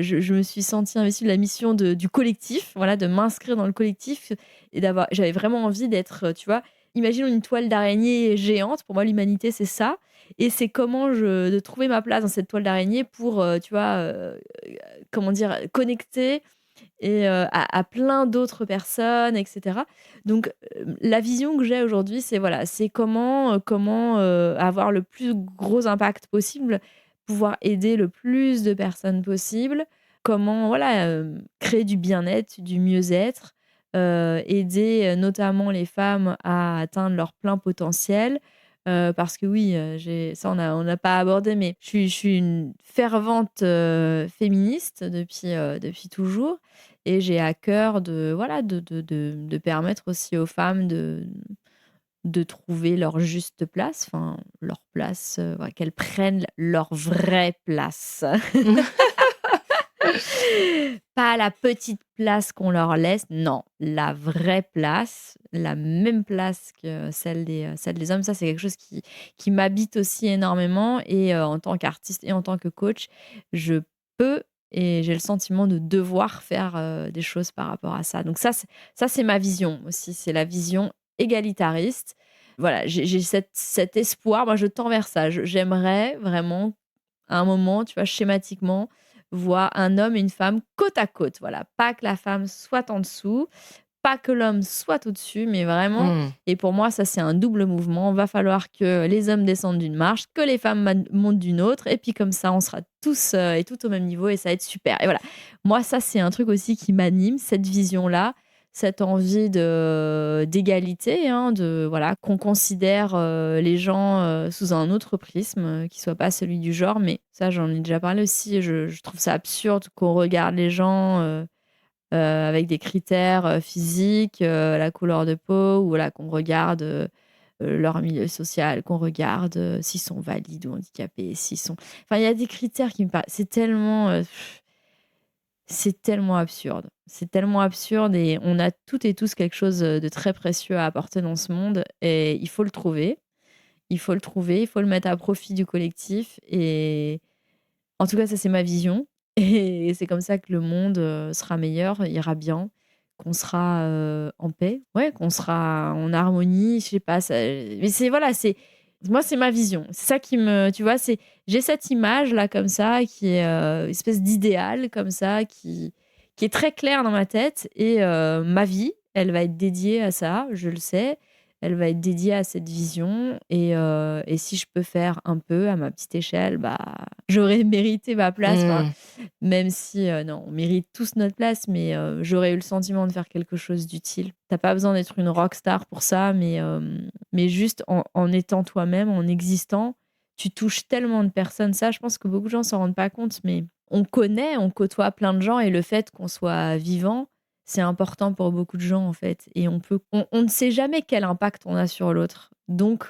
je me suis sentie investie de la mission du collectif, voilà, de m'inscrire dans le collectif, et j'avais vraiment envie d'être, tu vois? Imaginons une toile d'araignée géante. Pour moi, l'humanité, c'est ça, et c'est comment de trouver ma place dans cette toile d'araignée pour, tu vois, comment dire? Connecter et à plein d'autres personnes, et cetera. Donc la vision que j'ai aujourd'hui, c'est voilà, c'est comment avoir le plus gros impact possible, pouvoir aider le plus de personnes possible, comment voilà, créer du bien-être, du mieux-être, aider, notamment les femmes à atteindre leur plein potentiel. Parce que oui, j'ai ça on n'a pas abordé, mais je suis une fervente, féministe depuis toujours, et j'ai à cœur de voilà, de permettre aussi aux femmes de trouver leur juste place, enfin leur place, voilà, qu'elles prennent leur vraie place. Pas la petite place qu'on leur laisse, non, la vraie place, la même place que celle des hommes. Ça, c'est quelque chose qui m'habite aussi énormément, et en tant qu'artiste et en tant que coach, je peux et j'ai le sentiment de devoir faire, des choses par rapport à ça. Donc ça, c'est ma vision aussi, c'est la vision égalitariste. Voilà, j'ai cet espoir, moi je tends vers ça. J'aimerais vraiment, à un moment, tu vois, schématiquement, voir un homme et une femme côte à côte. Voilà, pas que la femme soit en dessous, pas que l'homme soit au-dessus, mais vraiment, Mmh. et pour moi, ça, c'est un double mouvement. Va falloir que les hommes descendent d'une marche, que les femmes montent d'une autre, et puis comme ça, on sera tous, et toutes au même niveau, et ça va être super. Et voilà, moi, ça, c'est un truc aussi qui m'anime, cette vision-là, cette envie d'égalité, hein, de voilà, qu'on considère, les gens, sous un autre prisme, qui soit pas celui du genre. Mais ça, j'en ai déjà parlé aussi, je trouve ça absurde qu'on regarde les gens, avec des critères, physiques, la couleur de peau, ou voilà, qu'on regarde, leur milieu social, qu'on regarde, s'ils sont valides ou handicapés, s'ils sont enfin, il y a des critères qui me paraissent c'est tellement absurde. C'est tellement absurde, et on a toutes et tous quelque chose, de très précieux à apporter dans ce monde, et il faut le trouver. Il faut le trouver, il faut le mettre à profit du collectif, et en tout cas, ça, c'est ma vision, et c'est comme ça que le monde, sera meilleur, ira bien, qu'on sera, en paix, ouais, qu'on sera en harmonie, je sais pas, ça mais c'est voilà, c'est Moi, c'est ma vision. C'est ça qui me... Tu vois, j'ai cette image-là comme ça, qui est une espèce d'idéal comme ça, qui est très claire dans ma tête. Et ma vie, elle va être dédiée à ça, je le sais. Elle va être dédiée à cette vision. Et si je peux faire un peu à ma petite échelle, bah, j'aurais mérité ma place. Enfin, même si, non, on mérite tous notre place, mais j'aurais eu le sentiment de faire quelque chose d'utile. T'as pas besoin d'être une rockstar pour ça, mais juste en étant toi-même, en existant, tu touches tellement de personnes. Ça, je pense que beaucoup de gens s'en rendent pas compte, mais on côtoie plein de gens et le fait qu'on soit vivant, c'est important pour beaucoup de gens, en fait. Et on ne sait jamais quel impact on a sur l'autre. Donc,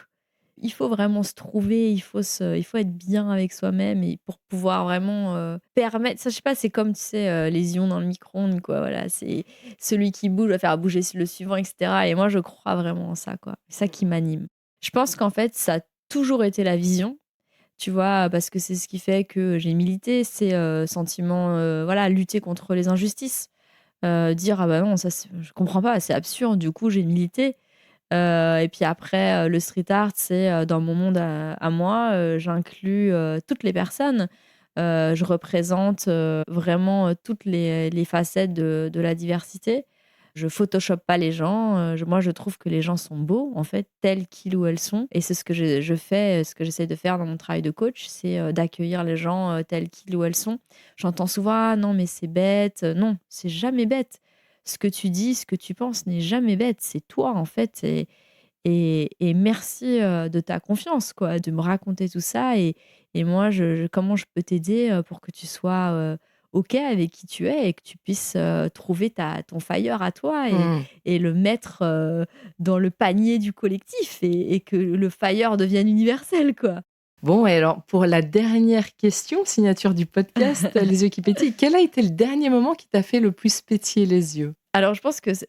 il faut vraiment se trouver, il faut être bien avec soi-même et pour pouvoir vraiment permettre. Ça, je sais pas, c'est comme, tu sais, les ions dans le micro-ondes, quoi. Voilà, c'est celui qui bouge va faire bouger le suivant, etc. Et moi, je crois vraiment en ça, quoi. C'est ça qui m'anime. Je pense qu'en fait, ça a toujours été la vision, tu vois, parce que c'est ce qui fait que j'ai milité, c'est sentiment, voilà, lutter contre les injustices. Dire, ah bah non, ça, je comprends pas, c'est absurde, du coup, j'ai milité. Et puis après, le street art, c'est dans mon monde à moi, j'inclus toutes les personnes. Je représente vraiment toutes les facettes de la diversité. Je photoshop pas les gens. Moi, je trouve que les gens sont beaux, en fait, tels qu'ils ou elles sont. Et c'est ce que je fais, ce que j'essaie de faire dans mon travail de coach, c'est d'accueillir les gens tels qu'ils ou elles sont. J'entends souvent, ah non, mais c'est bête. Non, c'est jamais bête. Ce que tu dis, ce que tu penses n'est jamais bête. C'est toi, en fait. Et merci de ta confiance, quoi, de me raconter tout ça. Et moi, comment je peux t'aider pour que tu sois OK avec qui tu es et que tu puisses trouver ton fire à toi et le mettre dans le panier du collectif et que le fire devienne universel, quoi. Bon, et alors, pour la dernière question, signature du podcast, Les yeux qui pétillent, quel a été le dernier moment qui t'a fait le plus pétiller les yeux? Alors, je pense que ça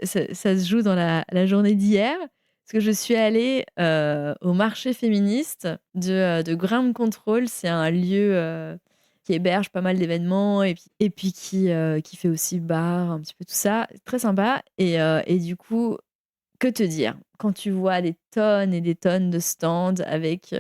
se joue dans la journée d'hier, parce que je suis allée au marché féministe de Ground Control. C'est un lieu qui héberge pas mal d'événements et puis qui fait aussi bar, un petit peu tout ça. Très sympa. Et du coup, que te dire? Quand tu vois des tonnes et des tonnes de stands avec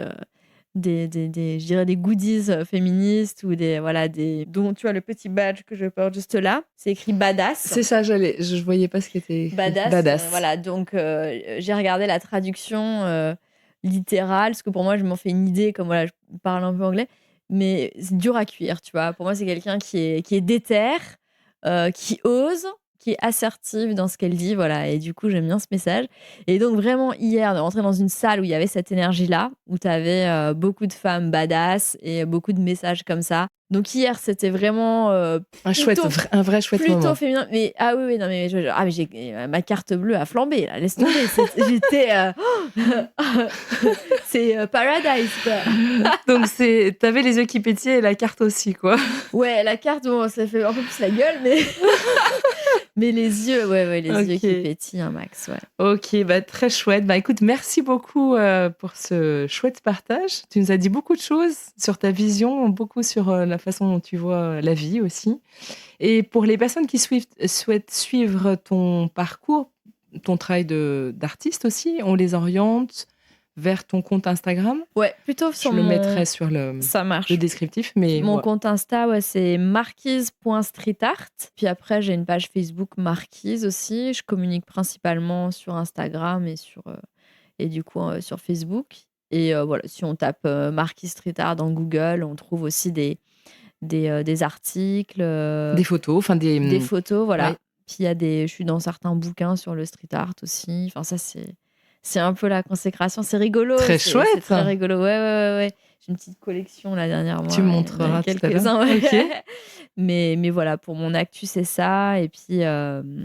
je dirais des goodies féministes ou voilà, dont tu as le petit badge que je porte juste là. C'est écrit Badass. C'est ça, je voyais pas ce qui était écrit. Badass. Voilà, donc j'ai regardé la traduction littérale, parce que pour moi, je m'en fais une idée, comme voilà, je parle un peu anglais, mais c'est dur à cuire, tu vois. Pour moi, c'est quelqu'un qui est déter, qui ose, qui est assertive dans ce qu'elle dit, voilà. Et du coup, j'aime bien ce message. Et donc, vraiment, hier, de rentrer dans une salle où il y avait cette énergie-là, où tu avais beaucoup de femmes badass et beaucoup de messages comme ça. Donc, hier, c'était vraiment un vrai chouette plutôt moment. féminin. Mais, ah oui, non, mais, mais j'ai ma carte bleue a flambé, là. Laisse tomber. J'étais. C'est Paradise, quoi. Donc, t'avais les yeux qui pétillaient et la carte aussi, quoi. Ouais, la carte, bon, ça fait un peu plus la gueule, mais. Mais les yeux, ouais, les yeux qui pétillent, un max, ouais. Ok, bah, très chouette. Bah, écoute, merci beaucoup pour ce chouette partage. Tu nous as dit beaucoup de choses sur ta vision, beaucoup sur la façon dont tu vois la vie aussi. Et pour les personnes qui souhaitent suivre ton parcours, ton travail d'artiste aussi, on les oriente vers ton compte Instagram. Ouais, plutôt sur Je le mettrai sur ça marche. le descriptif. Mais mon compte Insta, ouais, c'est marquise.streetart. Puis après, j'ai une page Facebook Marquise aussi. Je communique principalement sur Instagram et du coup sur Facebook. Et voilà, si on tape Marquise Street Art dans Google, on trouve aussi des articles. Des photos, enfin des photos, voilà. Ouais. Puis je suis dans certains bouquins sur le street art aussi. Enfin, ça, c'est un peu la consécration. C'est rigolo. Très chouette. C'est très rigolo. Ouais. J'ai une petite collection là dernièrement. Tu me montreras quelques-uns. Ouais. Okay. mais voilà, pour mon actu, c'est ça. Et puis.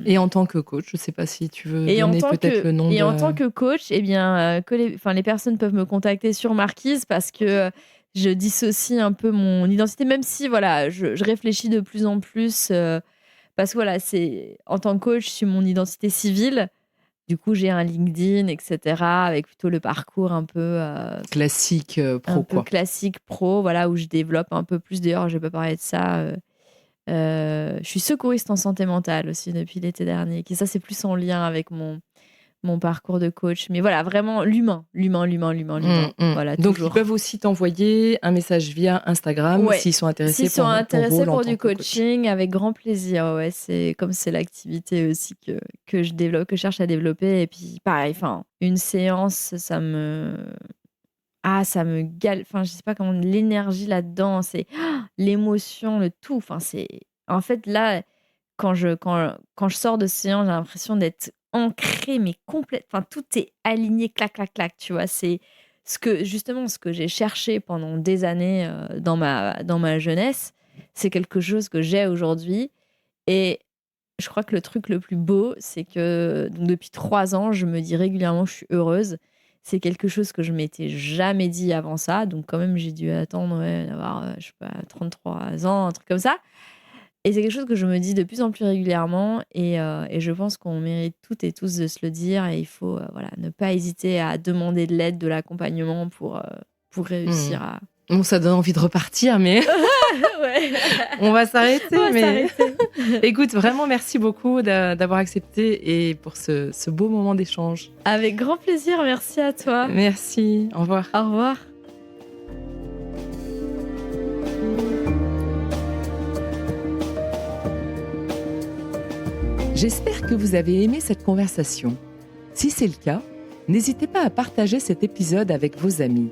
Et en tant que coach, je ne sais pas si tu veux donner peut-être le nom. Et en tant que coach, eh bien, les personnes peuvent me contacter sur Marquise parce que je dissocie un peu mon identité, même si voilà, je réfléchis de plus en plus. Parce que voilà, en tant que coach, je suis mon identité civile. Du coup, j'ai un LinkedIn, etc., avec plutôt le parcours un peu classique pro, un peu classique pro, voilà, où je développe un peu plus. D'ailleurs, je peux parler de ça. Je suis secouriste en santé mentale aussi depuis l'été dernier. Et ça, c'est plus en lien avec mon mon parcours de coach. Mais voilà, vraiment l'humain. Voilà, Donc, toujours. ils peuvent aussi t'envoyer un message via Instagram Ouais. s'ils sont intéressés S'ils sont pour ton intéressés rôle en pour tant du que coach. coaching, avec grand plaisir. Ouais, c'est comme c'est l'activité aussi que je développe, que je cherche à développer. Et puis, pareil, une séance, ça me gale. Je sais pas comment, l'énergie là-dedans, c'est l'émotion, le tout. En fait, là, quand je sors de séance, j'ai l'impression d'être ancrée, mais complète. Tout est aligné, clac, clac, clac. Tu vois, c'est justement ce que j'ai cherché pendant des années dans ma jeunesse. C'est quelque chose que j'ai aujourd'hui. Et je crois que le truc le plus beau, c'est que donc, depuis 3 ans, je me dis régulièrement que je suis heureuse. C'est quelque chose que je m'étais jamais dit avant ça. Donc, quand même, j'ai dû attendre d'avoir, je sais pas, 33 ans, un truc comme ça. Et c'est quelque chose que je me dis de plus en plus régulièrement. Et je pense qu'on mérite toutes et tous de se le dire. Et il faut ne pas hésiter à demander de l'aide, de l'accompagnement pour réussir à. Bon, ça donne envie de repartir, mais Ouais. on va s'arrêter. On va s'arrêter. Écoute, vraiment, merci beaucoup d'avoir accepté et pour ce beau moment d'échange. Avec grand plaisir, merci à toi. Merci, au revoir. Au revoir. J'espère que vous avez aimé cette conversation. Si c'est le cas, n'hésitez pas à partager cet épisode avec vos amis.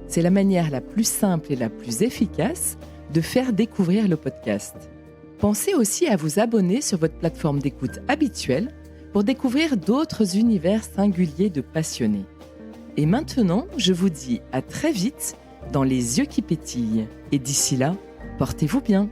C'est la manière la plus simple et la plus efficace de faire découvrir le podcast. Pensez aussi à vous abonner sur votre plateforme d'écoute habituelle pour découvrir d'autres univers singuliers de passionnés. Et maintenant, je vous dis à très vite dans Les Yeux qui pétillent. Et d'ici là, portez-vous bien.